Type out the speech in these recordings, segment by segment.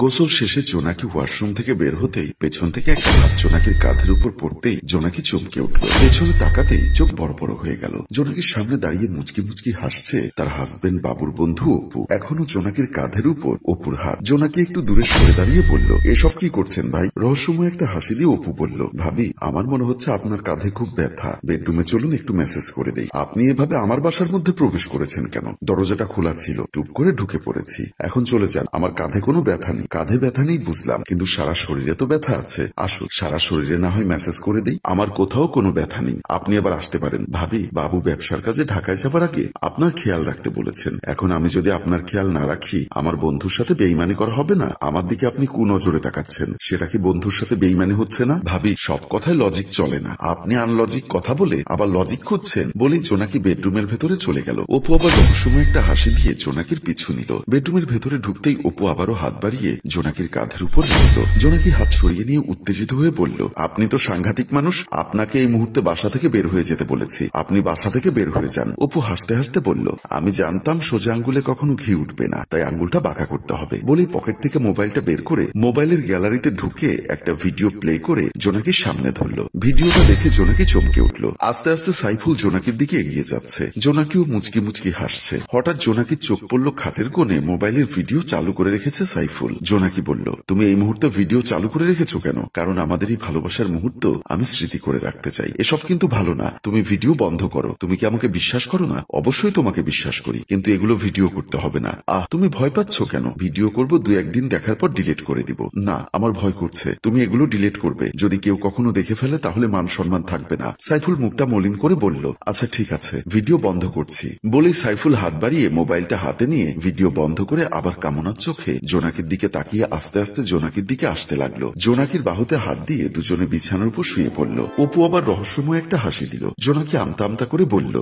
গোসল শেষে জোনাকি ওয়াশরুম থেকে বের হতেই পেছন থেকে একটা হাত জোনাকির কাঁধের উপর পড়তেই জোনাকি চমকে উঠল। পেছনে তাকাতেই চোখ বড় বড় হয়ে গেল। জোনাকির সামনে দাঁড়িয়ে মুচকি মুচকি হাসছে তার হাজবেন্ড বাবুর বন্ধু অপু। এখনো জোনাকির কাঁধের উপর অপুর হাত। জোনাকি একটু দূরে সরে দাঁড়িয়ে বলল, এসব কি করছেন ভাই? রহস্যময় একটা হাসি দিয়ে অপু বলল, ভাবি আমার মনে হচ্ছে আপনার কাঁধে খুব ব্যথা, বেডরুমে চলুন একটু মেসেজ করে দেই। আপনি এভাবে আমার বাসার মধ্যে প্রবেশ করেছেন কেন? দরজাটা খোলা ছিল, টুপ করে ঢুকে পড়েছি। এখন চলে যান, আমার কাঁধে কোনো ব্যথা নেই। কাঁধে ব্যথা নেই বুঝলাম, কিন্তু সারা শরীরে তো ব্যথা আছে। আসুন সারা শরীরে না হয় মেসেজ করে দেই। আমার কোথাও কোনো ব্যথা নেই, আপনি আবার আসতে পারেন। ভাবি বাবু ব্যবসার কাজে ঢাকায় যাবার আগে আপনার খেয়াল রাখতে বলেছেন। এখন আমি যদি আপনার খেয়াল না রাখি আমার বন্ধুর সাথে বেইমানি করা হবে না? আমার দিকে আপনি কুনজরে তাকাচ্ছেন, সেটা কি বন্ধুর সাথে বেইমানি হচ্ছে না? ভাবি সব কথায় লজিক চলে না, আপনি আনলজিক কথা বলে আবার লজিক খুঁজছেন। বলেই জোনাকি বেডরুমের ভেতরে চলে গেল। অপু আবার রহস্যময় একটা হাসি দিয়ে জোনাকির পিছু নিল। বেডরুমের ভেতরে ঢুকতেই অপু আবারও হাত বাড়িয়ে জোনাকির কাঁধের উপর রাখল। জোনাকি হাত সরিয়ে নিয়ে উত্তেজিত হয়ে বলল, আপনি তো সাংঘাতিক মানুষ, আপনাকে এই মুহূর্তে বাসা থেকে বের হয়ে যেতে বলেছি, আপনি বাসা থেকে বের হয়ে যান। অপু হাসতে হাসতে বলল, আমি জানতাম সোজা আঙ্গুলে কখনো ঘি উঠবে না, তাই আঙ্গুলটা বাঁকা করতে হবে। বলেই পকেট থেকে মোবাইলটা বের করে মোবাইলের গ্যালারিতে ঢুকে একটা ভিডিও প্লে করে জোনাকির সামনে ধরল। ভিডিওটা দেখে জোনাকি চমকে উঠল। আস্তে আস্তে সাইফুল জোনাকির দিকে এগিয়ে যাচ্ছে। জোনাকিও মুচকি মুচকি হাসছে। হঠাৎ জোনাকির চোখ পড়ল খাটের কোণে মোবাইলের ভিডিও চালু করে রেখেছে সাইফুল। জোনাকি বলল, তুমি এই মুহূর্তে ভিডিও চালু করে রেখেছো কেন? কারণ আমাদের এই ভালোবাসার মুহূর্ত আমি স্মৃতি করে রাখতে চাই। এসব কিন্তু ভালো না, তুমি ভিডিও বন্ধ করো। তুমি কি আমাকে বিশ্বাস করো না? অবশ্যই তোমাকে বিশ্বাস করি, কিন্তু এগুলো ভিডিও করতে হবে না। তুমি ভয় পাচ্ছ কেন? ভিডিও করব, 2-1 দিন দেখার পর ডিলিট করে দিব। না, আমার ভয় করছে। তুমি এগুলো ডিলিট করবে, যদি কেউ কখনো দেখে ফেলে তাহলে মান সম্মান থাকবে না। সাইফুল মুখটা মলিন করে বলল, আচ্ছা ঠিক আছে, ভিডিও বন্ধ করছি। বলেই সাইফুল হাত বাড়িয়ে মোবাইলটা হাতে নিয়ে ভিডিও বন্ধ করে আবার কামনার চোখে জোনাকির দিকে তাকিয়ে আস্তে আস্তে জোনাকির দিকে আসতে লাগলো। জোনাকির বাহুতে হাত দিয়ে দুজনে বিছানার উপর শুয়ে পড়ল। অপু আবার রহস্যময় একটা হাসি দিল। জোনাকি আমতা আমতা করে বলল,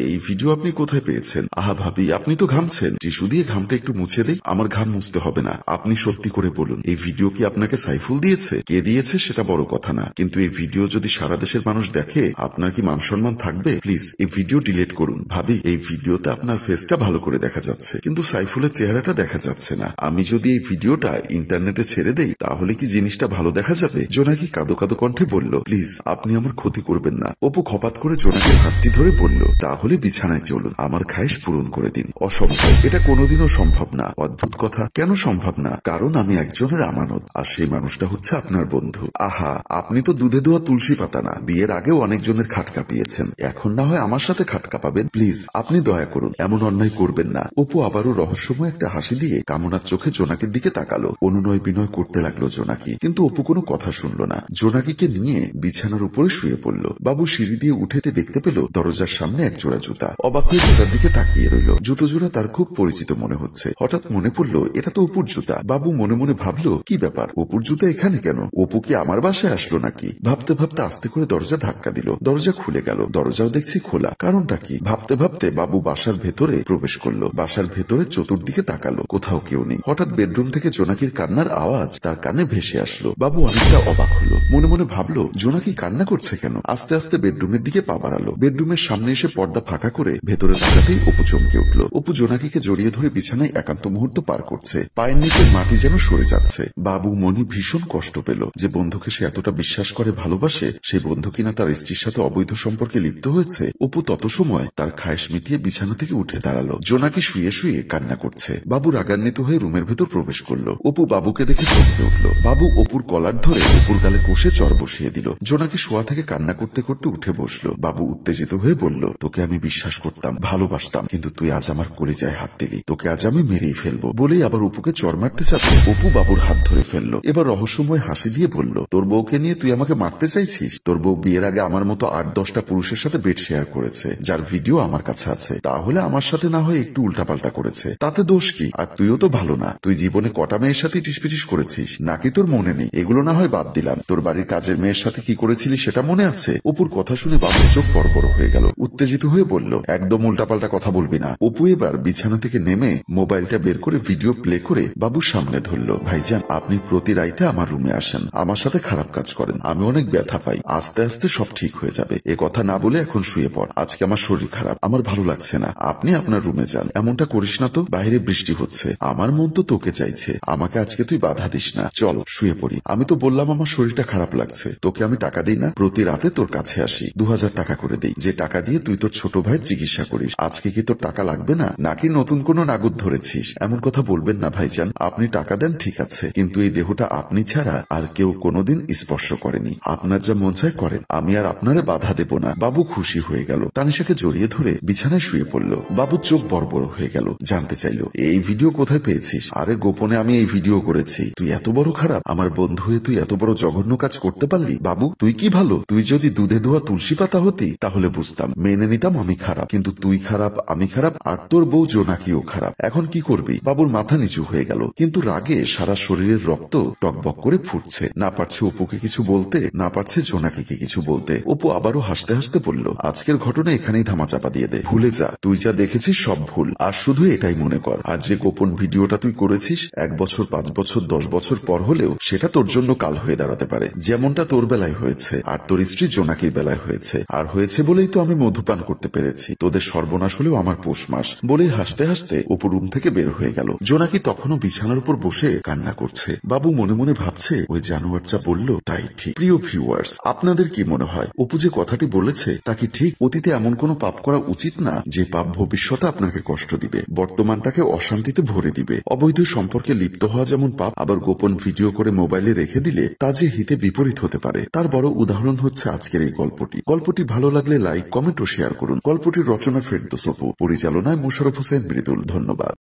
এই ভিডিও আপনি কোথায় পেয়েছেন? আহা ভাবি, আপনি তো ঘামছেন, টিস্যু দিয়ে ঘামটা একটু মুছে দেই। আমার ঘাম মুছতে হবে না, আপনি সত্যি করে বলুন, এই ভিডিও কি আপনাকে সাইফুল দিয়েছে? কে দিয়েছে সেটা বড় কথা না, কিন্তু এই ভিডিও যদি সারা দেশের মানুষ দেখে আপনার কি মান সম্মান থাকবে? প্লিজ এই ভিডিও ডিলিট করুন। ভাবি এই ভিডিওতে আপনার ফেসটা ভালো করে দেখা যাচ্ছে, কিন্তু সাইফুলের চেহারাটা দেখা যাচ্ছে না। আমি যদি এই ভিডিওটা ইন্টারনেটে ছেড়ে দেই তাহলে কি জিনিসটা ভালো দেখা যাবে? জোনাকি কাঁদো কাঁদো কণ্ঠে বলল, প্লিজ আপনি আমার ক্ষতি করবেন না। অপু খপাত করে জোনাকির হাতটি ধরে বলল, তাহলে বিছানায় চলুন, আমার খায়েশ পূরণ করে দিন। অসম্ভব, এটা কোনোদিনও সম্ভব না। অদ্ভুত কথা, কেন সম্ভব না? কারণ আমি একজনের আমানত, আর সেই মানুষটা হচ্ছে আপনার বন্ধু। আহা, আপনি তো দুধে দোয়া তুলসী পাতা না, বিয়ের আগেও অনেকজনের খাট কাঁপিয়েছেন, এখন না হয় আমার সাথে খাট কাঁপাবেন? প্লিজ আপনি দয়া করুন, এমন অন্যায় করবেন না। অপু আবারও রহস্যময় একটা হাসি দিয়ে কামনার চোখে জোনাকির দিকে তাকালো। অনুনয় বিনয় করতে লাগলো জোনাকি, কিন্তু অপু কোনো কথা শুনল না। জোনাকিকে নিয়ে বিছানার উপরে শুয়ে পড়ল। বাবু সিঁড়ি দিয়ে উঠেতে দেখতে পেল দরজার সামনে এক জোড়া জুতা। অবাক হয়ে জুতার দিকে তাকিয়ে রইল। জুতো জোড়া তার খুব পরিচিত মনে হচ্ছে। হঠাৎ মনে পড়ল এটা তো অপুর জুতা। বাবু মনে মনে ভাবলো, কি ব্যাপার, অপুর জুতা এখানে কেন? অপু কি আমার বাসায় আসলো নাকি? ভাবতে ভাবতে আস্তে করে দরজা ধাক্কা দিল। দরজা খুলে গেল। দরজাও দেখছি খোলা, কারণটা কি? ভাবতে ভাবতে বাবু বাসার ভেতরে প্রবেশ করলো। বাসার ভেতরে চতুর্দিকে তাকালো, কোথাও কেউ নেই। হঠাৎ বেডরুম থেকে জোনাকির কান্নার আওয়াজ তার কানে ভেসে আসলো। বাবু অনেকটা অবাক হলো, মনে মনে ভাবলো জোনাকি কান্না করছে কেন? আস্তে আস্তে বেডরুমের দিকে পা বাড়ালো। বেডরুমের সামনে এসে পর্দা ফাঁকা করে ভেতরে তাকাতেই অপু চমকে উঠল। অপু জোনাকিকে জড়িয়ে ধরে বিছানায় একান্ত মুহূর্ত পার করছে। পায়ের নিচে মাটি যেন সরে যাচ্ছে। বাবু মনি ভীষণ কষ্ট পেল যে বন্ধুকে সে এতটা বিশ্বাস করে ভালোবাসে, সেই বন্ধু কিনা তার স্ত্রীর সাথে অবৈধ সম্পর্কে লিপ্ত হয়েছে। অপু তত সময় তার খায়েশ মিটিয়ে বিছানা থেকে উঠে দাঁড়ালো। জোনাকি শুয়ে শুয়ে কান্না করছে। বাবু রাগান্বিত হয়ে রুমের ভেতর প্রবেশ করলো। অপু বাবুকে দেখে চমকে উঠল। বাবু অপুর কলার ধরে অপুর গালে কষে চর বসিয়ে দিল। জোনাকি শোয়া থেকে কান্না করতে করতে উঠে বসলো। বাবু উত্তেজিত হয়ে বলল, তোকে আমি বিশ্বাস করতাম, ভালোবাসতাম, কিন্তু তুই আজ আমার কলিজায় হাত দিলি, তোকে আজ আমি মেরেই ফেলবো। বলেই আবার অপুকে চর মারতে চাপে অপু বাবুর হাত ধরে ফেললো। এবার রহস্যময় হাসি দিয়ে বলল, তোর বউকে নিয়ে তুই আমাকে মারতে চাইছিস? তোর বউ বিয়ের আগে আমার মতো 8-10টা পুরুষের সাথে বেড শেয়ার করেছে, যার ভিডিও আমার কাছে আছে। তাহলে আমার সাথে না হয় একটু উল্টাপাল্টা করেছে, তাতে দোষ কি? আর তুইও তো ভালো না, তুই জীবনে কটা মেয়ের সাথে টিসপিটিস করেছিস নাকি তোর মনে নেই? এগুলো না হয় বাদ দিলাম, তোর বাড়ির কাজের মেয়ের সাথে কি করেছিলি সেটা মনে আছে? অপুর কথা শুনে বাবুর চোখ বড় বড় হয়ে গেল। উত্তেজিত হয়ে বলল, একদম উল্টাপাল্টা কথা বলবি না। অপু এবার বিছানা থেকে নেমে মোবাইলটা বের করে ভিডিও প্লে করে বাবুর সামনে ধরল। ভাইজান, আপনি প্রতি রাইতে আমার রুমে আসেন, আমার সাথে খারাপ কাজ করেন, আমি অনেক ব্যথা পাই, আস্তে আস্তে সব ঠিক হয়ে যাবে। এ কথা না বলে এখন শুয়ে পড়, আজকে আমার শরীর খারাপ, আমার ভালো লাগছে না, আপনি আপনার রুমে যান। এমনটা করিস না তো, বাইরে বৃষ্টি হচ্ছে, আমার মন তো তোকে চাইছে, আমাকে আজকে তুই বাধা দিস না, চল শুয়ে পড়ি। আমি তো বললাম আমার শরীরটা খারাপ লাগছে, তোকে আমি টাকা দিই না? প্রতি রাতে তোর কাছে আসি, 2000 টাকা করে দিই, যে টাকা দিয়ে তুই তোর ছোট ভাইয়ের চিকিৎসা করিস। আজকে কি তোর টাকা লাগবে না, নাকি নতুন কোনো নাগুদ ধরেছিস? এমন কথা বলবেন না ভাইজান, আপনি টাকা দেন ঠিক আছে, কিন্তু এই দেহটা আপনি ছাড়া আর কেউ কোনোদিন স্পর্শ করেনি। আপনার যা মন চায় করেন, আমি আর আপনারে বাধা দেব না। বাবু খুশি হয়ে গেল, তানিশাকে জড়িয়ে ধরে বিছানায় শুয়ে পড়ল। বাবুর চোখ বড় বড় হয়ে গেল, জানতে চাইল এই ভিডিও কোথায় পেয়েছিস? আরে গোপনে আমি এই ভিডিও করেছি। তুই এত বড় খারাপ, আমার বন্ধু হয়ে তুই এত বড় জঘন্য কাজ করতে পারলি? বাবু তুই কি ভালো? তুই যদি দুধে ধোয়া তুলসী পাতা হতি তাহলে বুঝতাম, মেনে নিতাম আমি খারাপ, কিন্তু তুই খারাপ, আমি খারাপ, আর তোর বউ জোনাকিও খারাপ। এখন কি করবি? বাবুর মাথা নিচু হয়ে গেল, কিন্তু রাগে সারা শরীরের রক্ত টকবক করে ফুটছে। না পারছে অপুকে কিছু বলতে, না পারছে জোনাকিকে কিছু বলতে। অপু আবারও হাসতে হাসতে বলল, আজকের ঘটনা এখানেই ধামাচাপা দিয়ে দে, ভুলে যা, তুই যা দেখেছিস সব ভুল, আর শুধু এটাই মনে কর। আর যে গোপন ভিডিওটা তুই করেছিস 1 বছর, 5 বছর, 10 বছর পর হলেও সেটা তোর জন্য কাল হয়ে দাঁড়াতে পারে, যেমনটা তোর বেলায় হয়েছে আর তোর স্ত্রী জোনাকির বেলায় হয়েছে। আর হয়েছে বলেই তো আমি মধুপান করতে পেরেছি, তোদের সর্বনাশ হলেও আমার পৌষ মাস। বলেই হাসতে হাসতে অপু রুম থেকে বের হয়ে গেল। জোনাকি তখনও বিছানার উপর বসে কান্না করছে। বাবু মনে মনে ভাবছে, ওই জানোয়ার যা বলল তাই ঠিক। প্রিয় ভিউয়ার্স, আপনাদের কি মনে হয় অপু যে কথাটি বলেছে তা কি ঠিক? অতীতে এমন কোনো পাপ করা উচিত না যে পাপ ভবিষ্যতে আপনাকে কষ্ট দিবে, বর্তমানটাকে অশান্তিতে ভরে দিবে। অবৈধ সম্পর্কে লিপ্ত হওয়া যেমন পাপ, আবার গোপন ভিডিও করে মোবাইলে রেখে দিলে তা যে হিতে বিপরীত হতে পারে, তার বড় উদাহরণ হচ্ছে আজকের এই গল্পটি। গল্পটি ভালো লাগলে লাইক, কমেন্ট ও শেয়ার করুন। গল্পটির রচনা ফেরদৌস অপু, পরিচালনায় মোশাররফ হোসেন মৃদুল। ধন্যবাদ।